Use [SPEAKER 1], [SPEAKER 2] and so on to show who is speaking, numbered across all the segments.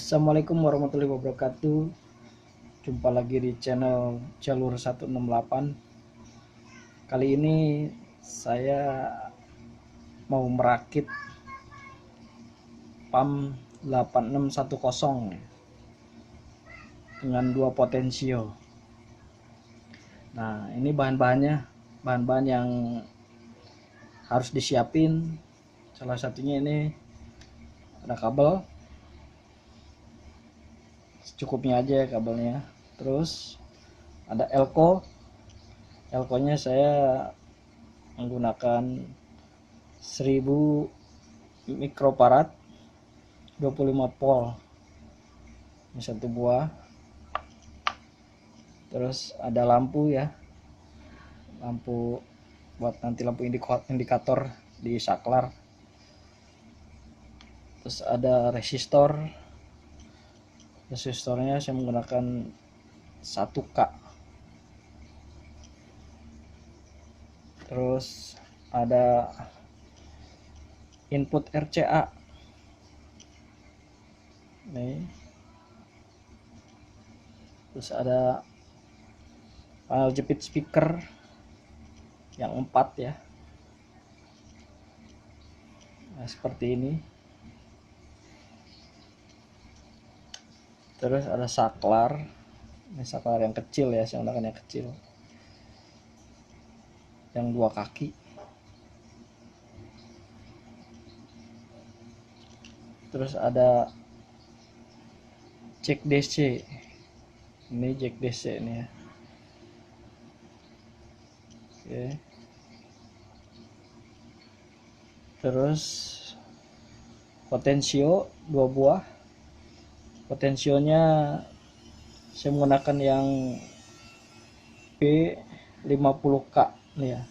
[SPEAKER 1] Assalamualaikum warahmatullahi wabarakatuh. Jumpa lagi di channel Jalur 168. Kali ini saya mau merakit PAM 8610 dengan 2 potensio. Nah, ini bahan-bahan yang harus disiapin. Salah satunya ini ada kabel, secukupnya aja kabelnya. Terus ada elko nya saya menggunakan 1000 mikrofarad 25 volt, ini satu buah. Terus ada lampu ya, lampu buat nanti lampu indikator di saklar. Terus ada resistornya saya menggunakan 1K. Terus ada input RCA nih. Terus ada panel jepit speaker yang 4 ya. Nah, seperti ini. Terus ada saklar. Ini saklar yang kecil ya, saya gunakan yang kecil. Yang 2 kaki. Terus ada jack DC. Ini jack DC nih ya. Oke. Terus potensio 2 buah. Potensionya saya menggunakan yang B50K nih ya.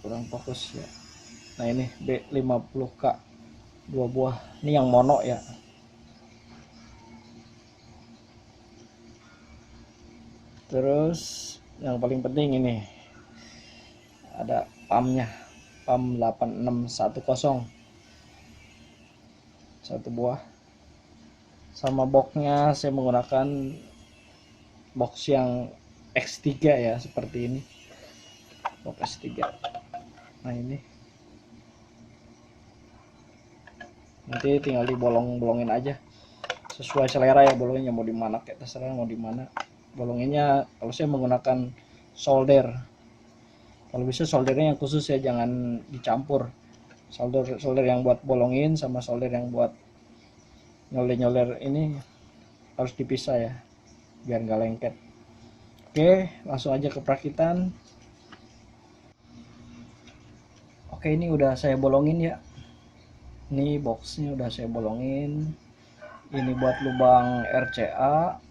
[SPEAKER 1] Kurang fokus ya. Nah, ini B50K 2 buah. Ini yang mono ya. Terus yang paling penting ini ada PAM-nya, PAM 8610 satu buah. Sama boxnya saya menggunakan box yang X3 ya, seperti ini, box X3. Nah, ini nanti tinggal dibolong-bolongin aja sesuai selera ya, bolongnya mau di mana kayak terserah mau di mana. Bolonginnya kalau saya menggunakan solder, kalau bisa soldernya yang khusus ya, jangan dicampur. Solder yang buat bolongin sama solder yang buat nyoler-nyoler ini harus dipisah ya, biar nggak lengket. Oke, langsung aja ke perakitan. Oke, ini udah saya bolongin ya. Ini boxnya udah saya bolongin. Ini buat lubang RCA,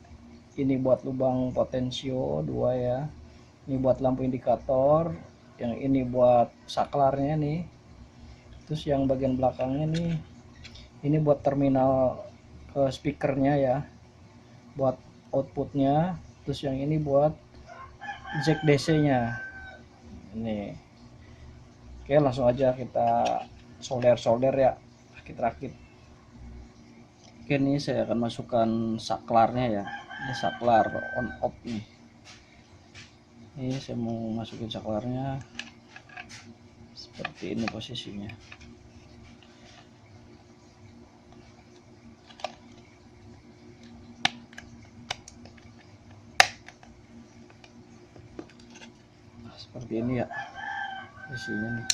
[SPEAKER 1] ini buat lubang potensio 2 ya. Ini buat lampu indikator, yang ini buat saklarnya nih. Terus yang bagian belakangnya nih, ini buat terminal ke speakernya ya, buat outputnya. Terus yang ini buat jack DC nya ini. Oke, langsung aja kita solder ya, rakit-rakit. Oke, ini saya akan masukkan saklarnya ya. Ini saklar on off nih. Ini saya mau masukin saklarnya seperti ini posisinya. Nah, seperti ini ya posisinya nih.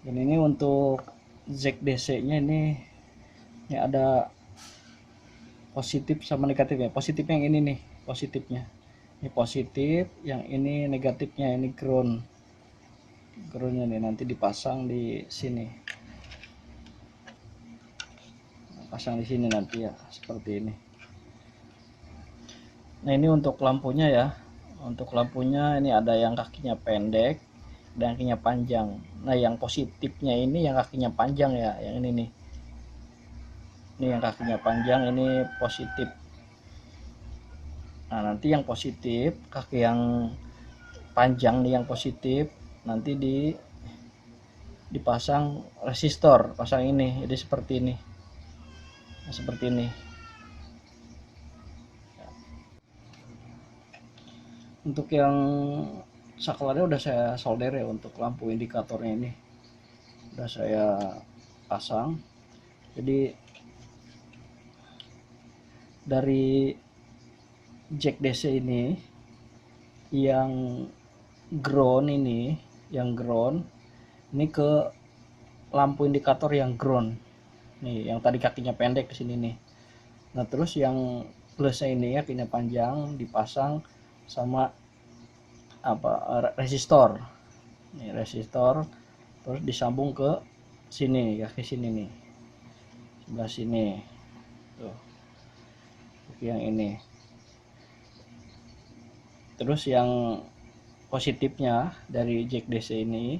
[SPEAKER 1] Dan ini untuk jack DC nya ini ada positif sama negatif ya. Positifnya yang ini nih, positifnya ini positif, yang ini negatifnya, ini groundnya nih, nanti dipasang di sini, pasang di sini nanti ya, seperti ini. Nah, ini untuk lampunya ya. Untuk lampunya ini ada yang kakinya pendek dan kakinya panjang. Nah, yang positifnya ini yang kakinya panjang ya, yang ini nih. Ini yang kakinya panjang, ini positif. Nah, nanti yang positif, kaki yang panjang nih yang positif, nanti dipasang resistor, pasang ini, jadi seperti ini. Nah, seperti ini. Untuk yang saklarnya udah saya solder ya, untuk lampu indikatornya ini udah saya pasang. Jadi dari jack DC ini yang ground ini ke lampu indikator yang ground nih, yang tadi kakinya pendek ke sini nih. Nah terus yang plusnya ini kakinya panjang dipasang sama resistor nih, resistor terus disambung ke sini, kaki sini nih, sebelah sini tuh, yang ini. Terus yang positifnya dari jack DC ini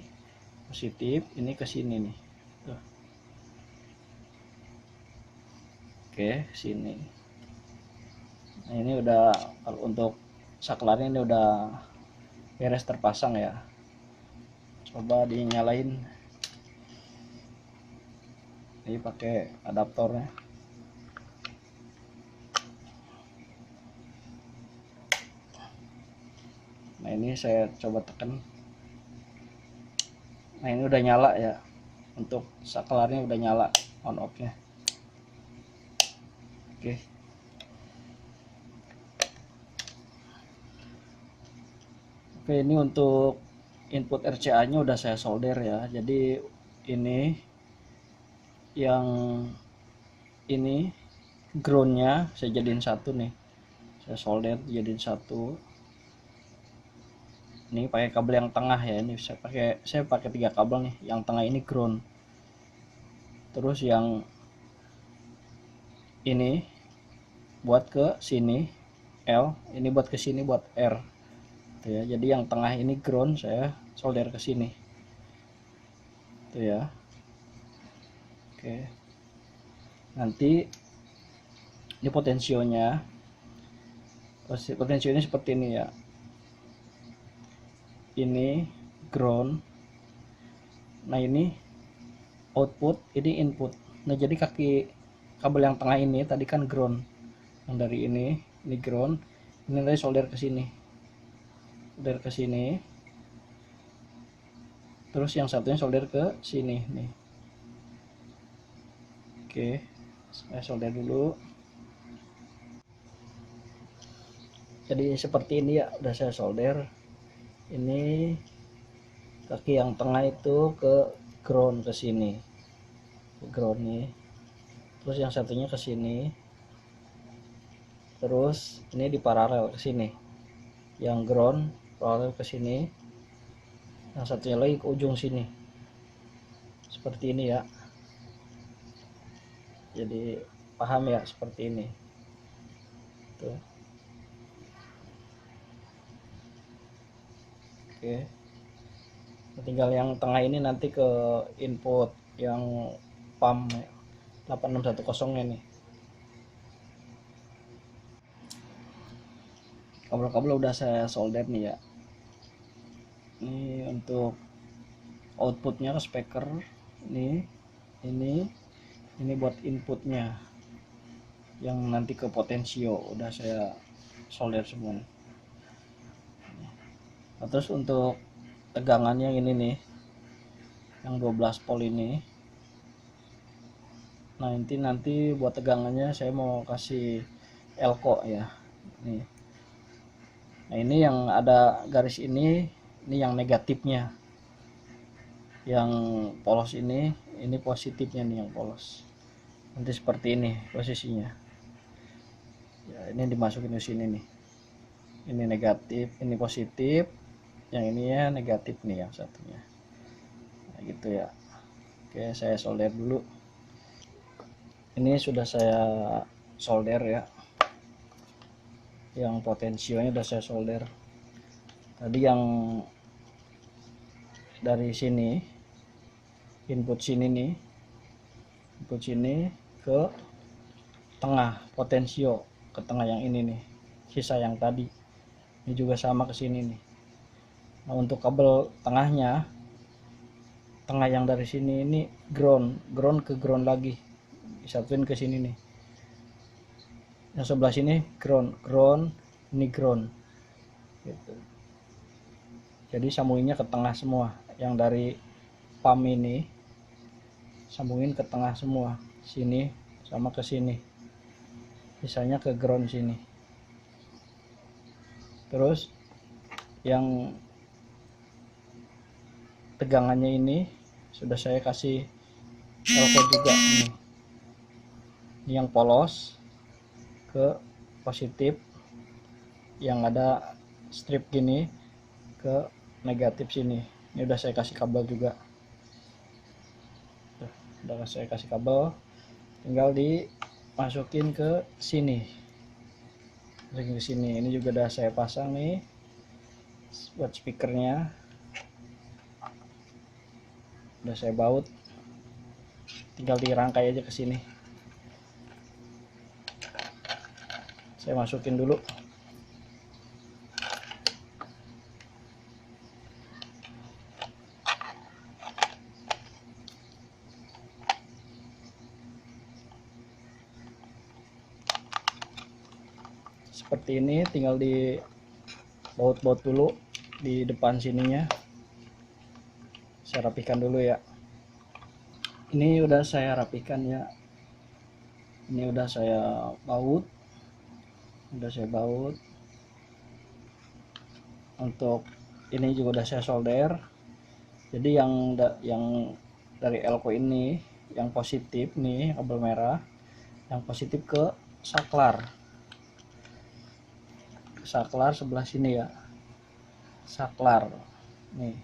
[SPEAKER 1] positif, ini ke sini nih tuh. Oke, sini. Nah ini udah, kalau untuk saklarnya ini udah beres terpasang ya. Coba dinyalain, ini pakai adaptornya. Nah ini saya coba tekan. Nah ini udah nyala ya, untuk saklarnya udah nyala, on off nya. Oke. Oke, ini untuk input RCA nya udah saya solder ya. Jadi ini yang ini groundnya saya jadiin satu nih, saya solder jadiin satu. Ini pakai kabel yang tengah ya, ini saya pakai 3 kabel nih, yang tengah ini ground, terus yang ini buat ke sini L, ini buat ke sini buat R tuh ya. Jadi yang tengah ini ground, saya solder ke sini tuh ya. Oke, nanti ini potensionya seperti ini ya, ini ground, nah ini output, ini input. Nah jadi kaki kabel yang tengah ini tadi kan ground, yang dari ini ground, ini tadi solder ke sini, terus yang satunya solder ke sini nih. Oke, saya solder dulu. Jadi seperti ini ya, udah saya solder. Ini kaki yang tengah itu ke ground, ke sini, ke ground nih. Terus yang satunya ke sini. Terus ini di paralel ke sini. Yang ground paralel ke sini. Yang satunya lagi ke ujung sini. Seperti ini ya. Jadi paham ya, seperti ini. Tuh. Oke. Tinggal yang tengah ini nanti ke input yang pump 8610 nya nih. Kabel-kabel udah saya solder nih ya. Ini untuk outputnya ke speaker, ini buat inputnya yang nanti ke potensio udah saya solder semua. Nah, terus untuk tegangannya ini nih, yang 12 volt ini. Nah nanti buat tegangannya saya mau kasih elko ya. Nih. Nah ini yang ada garis ini yang negatifnya. Yang polos ini positifnya nih, yang polos. Nanti seperti ini posisinya. Ya, ini dimasukin ke sini nih. Ini negatif, ini positif. Yang ini ya negatif nih yang satunya. Nah, gitu ya. Oke, saya solder dulu. Ini sudah saya solder ya. Yang potensionya udah saya solder. Tadi yang dari sini, input sini nih, input sini ke tengah potensio, ke tengah yang ini nih, sisa yang tadi. Ini juga sama ke sini nih. Nah untuk kabel tengahnya, tengah yang dari sini ini ground ke ground lagi, disatuin ke sini nih. Yang sebelah sini ground, ini ground gitu. Jadi sambunginnya ke tengah semua. Yang dari pump ini sambungin ke tengah semua, sini sama ke sini, sisanya ke ground sini. Terus yang tegangannya ini sudah saya kasih elko juga nih. Ini yang polos ke positif, yang ada strip gini ke negatif sini. Ini udah saya kasih kabel juga. Udah saya kasih kabel, tinggal dimasukin ke sini. Masukin ke sini. Ini juga udah saya pasang nih buat speakernya. Udah saya baut. Tinggal dirangkai aja ke sini. Saya masukin dulu. Seperti ini, tinggal di baut-baut dulu di depan sininya. Saya rapikan dulu ya. Ini udah saya rapikan ya. Ini udah saya baut. Untuk ini juga udah saya solder. Jadi yang dari elko ini, yang positif nih kabel merah, yang positif ke saklar sebelah sini ya. Saklar nih,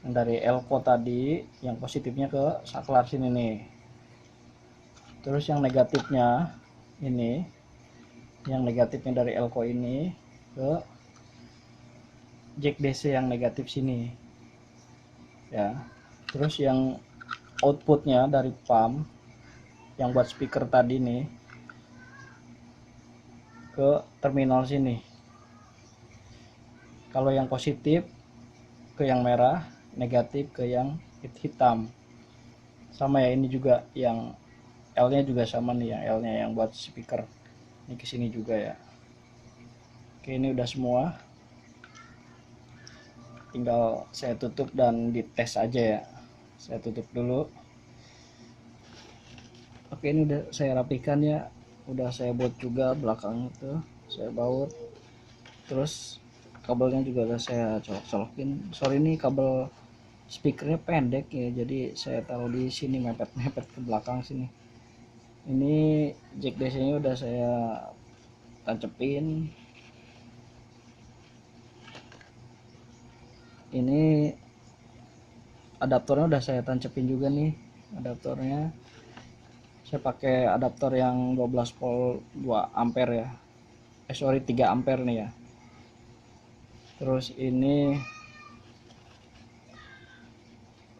[SPEAKER 1] yang dari elko tadi yang positifnya ke saklar sini nih. Terus yang negatifnya ini, yang negatifnya dari elko ini ke jack DC yang negatif sini ya. Terus yang outputnya dari pump yang buat speaker tadi nih ke terminal sini. Kalau yang positif ke yang merah, negatif ke yang hitam. Sama ya, ini juga yang L-nya juga sama nih, yang L-nya yang buat speaker. Ini ke sini juga ya. Oke, ini udah semua. Tinggal saya tutup dan dites aja ya. Saya tutup dulu. Oke, ini udah saya rapikan ya. Udah saya baut juga belakang itu, saya baut. Terus kabelnya juga udah saya colok-colokin. Sorry, ini kabel speakernya pendek ya, jadi saya taruh di sini, mepet ke belakang sini. Ini jack DC nya udah saya tancepin. Ini adaptornya udah saya tancepin juga nih. Adaptornya saya pakai adaptor yang 12 volt 2 ampere ya. Sorry, 3 ampere nih ya. Terus ini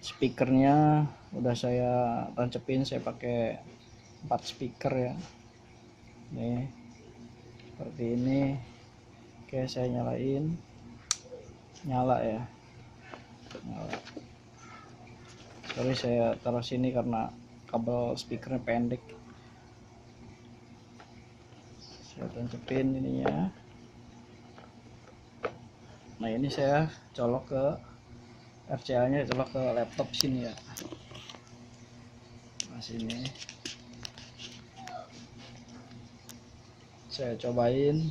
[SPEAKER 1] speakernya udah saya tancepin, saya pakai 4 speaker ya. Nih seperti ini. Oke, saya nyalain. Nyala ya. Nyala. Sorry, saya taruh sini karena kabel speakernya pendek. Saya tancepin ininya. Nah, ini saya colok ke RCA nya, colok ke laptop sini ya. Nah, sini saya cobain.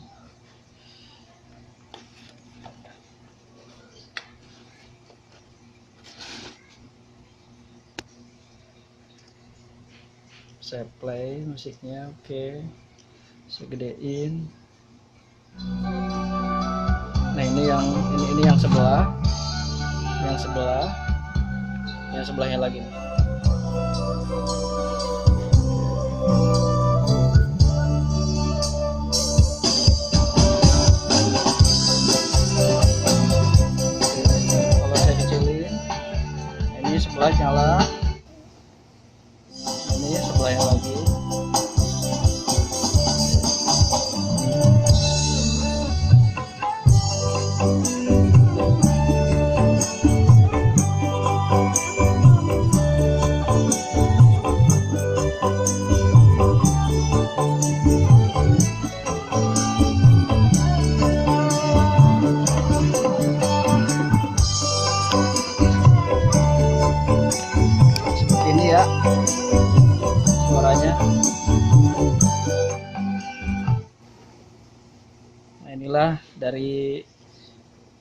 [SPEAKER 1] Saya play musiknya. Oke, saya gedein. Nah, ini yang sebelah, yang sebelahnya lagi nih. Kalau saya kecilin, ini sebelah nyala, ini sebelahnya lagi. dari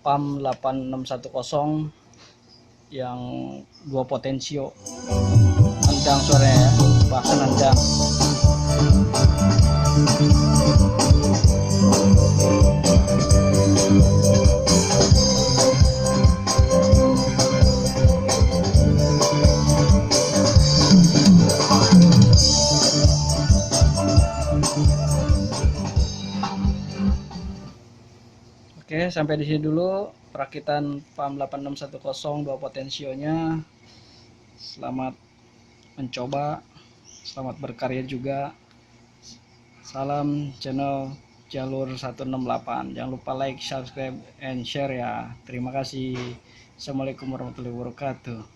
[SPEAKER 1] PAM 8610 yang 2 potensio. Nendang suaranya ya, bahkan nendang. Oke, sampai di sini dulu perakitan PAM 8610 2 potensionya. Selamat mencoba, selamat berkarya juga. Salam channel Jalur 168. Jangan lupa like, subscribe, and share ya. Terima kasih. Assalamualaikum warahmatullahi wabarakatuh.